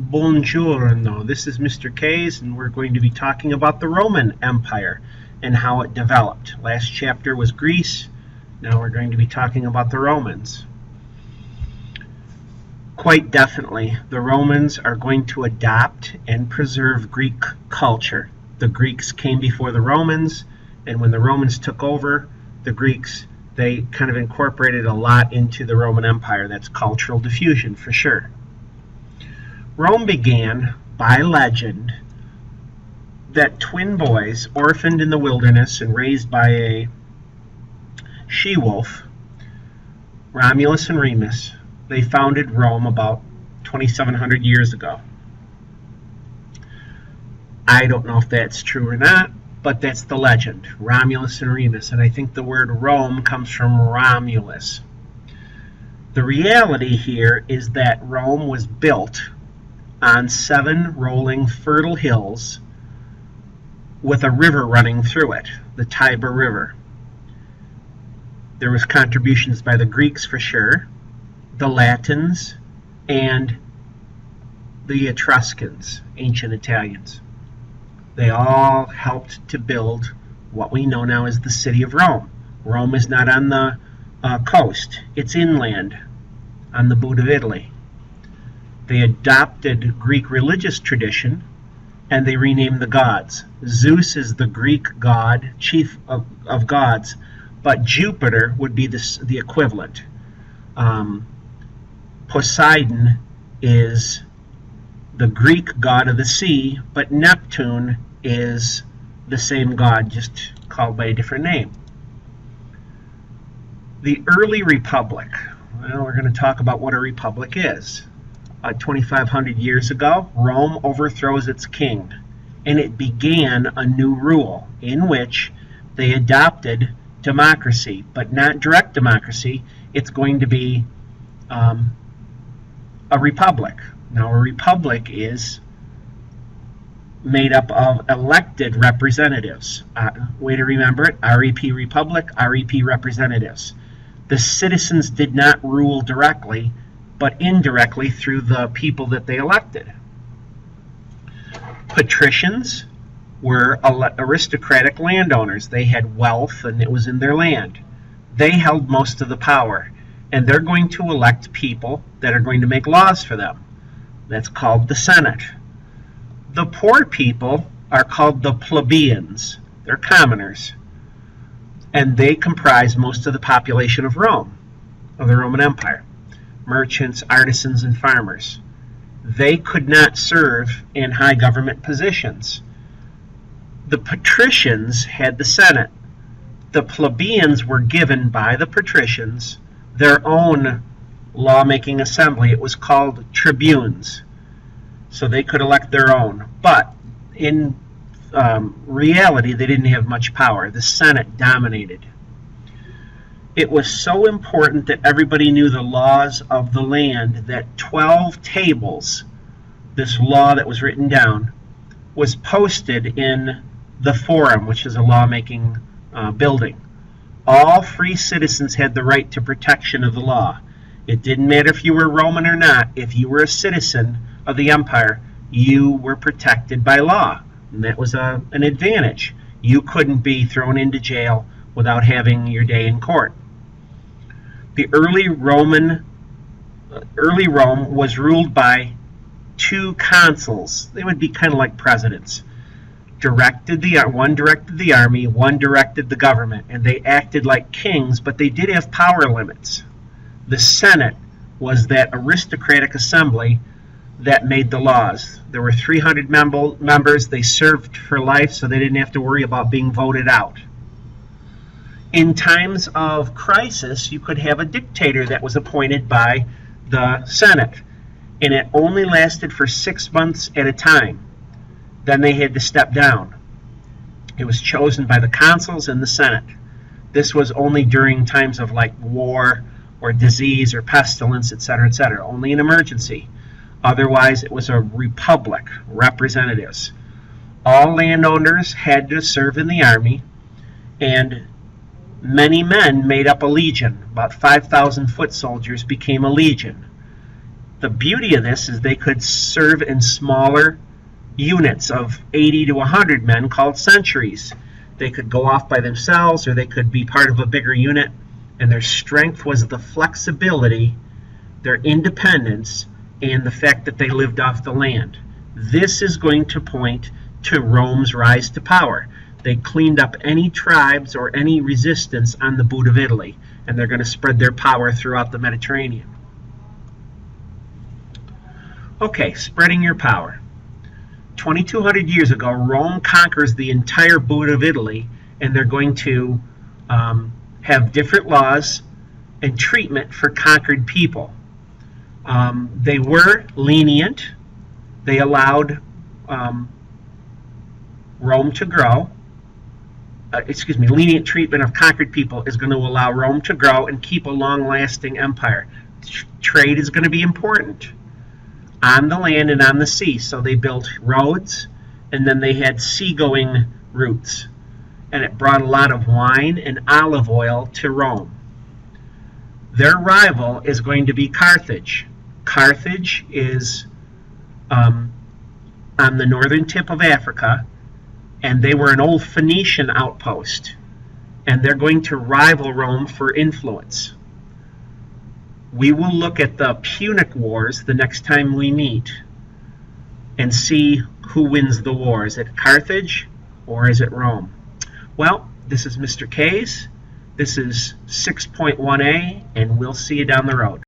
Buongiorno, this is Mr. K's, and we're going to be talking about the Roman Empire and how it developed. Last chapter was Greece, now we're going to be talking about the Romans. Quite definitely, the Romans are going to adopt and preserve Greek culture. The Greeks came before the Romans, and when the Romans took over, the Greeks, they kind of incorporated a lot into the Roman Empire. That's cultural diffusion for sure. Rome began, by legend, that twin boys, orphaned in the wilderness and raised by a she-wolf, Romulus and Remus, they founded Rome about 2,700 years ago. I don't know if that's true or not, but that's the legend, Romulus and Remus, and I think the word Rome comes from Romulus. The reality here is that Rome was built on 7 rolling fertile hills with a river running through it, the Tiber River. There was contributions by the Greeks for sure, the Latins, and the Etruscans, ancient Italians. They all helped to build what we know now as the city of Rome. Rome is not on the coast, it's inland on the boot of Italy. They adopted Greek religious tradition, and they renamed the gods. Zeus is the Greek god, chief of gods, but Jupiter would be the equivalent. Poseidon is the Greek god of the sea, but Neptune is the same god, just called by a different name. The early republic. Well, we're going to talk about what a republic is. 2,500 years ago, Rome overthrows its king, and it began a new rule in which they adopted democracy, but not direct democracy. It's going to be a republic. Now, a republic is made up of elected representatives. Way to remember it, REP Republic, REP representatives. The citizens did not rule directly, but indirectly through the people that they elected. Patricians were aristocratic landowners. They had wealth and it was in their land. They held most of the power, and they're going to elect people that are going to make laws for them. That's called the Senate. The poor people are called the plebeians. They're commoners, and they comprise most of the population of Rome, of the Roman Empire. Merchants, artisans, and farmers. They could not serve in high government positions. The patricians had the Senate. The plebeians were given by the patricians their own lawmaking assembly. It was called tribunes. So they could elect their own. But in reality, they didn't have much power. The Senate dominated. It was so important that everybody knew the laws of the land that 12 tables, this law that was written down, was posted in the Forum, which is a lawmaking building. All free citizens had the right to protection of the law. It didn't matter if you were Roman or not. If you were a citizen of the empire, you were protected by law, and that was an advantage. You couldn't be thrown into jail without having your day in court. The early Rome was ruled by 2 consuls. They would be kind of like presidents. One directed the army, one directed the government, and they acted like kings, but they did have power limits. The Senate was that aristocratic assembly that made the laws. There were 300 members. They served for life, so they didn't have to worry about being voted out. In times of crisis, you could have a dictator that was appointed by the Senate, and it only lasted for 6 months at a time. Then they had to step down. It was chosen by the consuls and the Senate. This was only during times of like war or disease or pestilence, etc., only an emergency. Otherwise, it was a republic, representatives. All landowners had to serve in the army, and many men made up a legion. About 5,000 foot soldiers became a legion. The beauty of this is they could serve in smaller units of 80 to 100 men called centuries. They could go off by themselves, or they could be part of a bigger unit, and their strength was the flexibility, their independence, and the fact that they lived off the land. This is going to point to Rome's rise to power. They cleaned up any tribes or any resistance on the boot of Italy, and they're going to spread their power throughout the Mediterranean. Okay, spreading your power. 2,200 years ago, Rome conquers the entire boot of Italy, and they're going to have different laws and treatment for conquered people. They were lenient. They allowed Rome to grow. Lenient treatment of conquered people is going to allow Rome to grow and keep a long-lasting empire. Trade is going to be important on the land and on the sea. So they built roads, and then they had seagoing routes. And it brought a lot of wine and olive oil to Rome. Their rival is going to be Carthage. Carthage is on the northern tip of Africa, and they were an old Phoenician outpost. And they're going to rival Rome for influence. We will look at the Punic Wars the next time we meet and see who wins the war. Is it Carthage or is it Rome? Well, this is Mr. K's. This is 6.1a, and we'll see you down the road.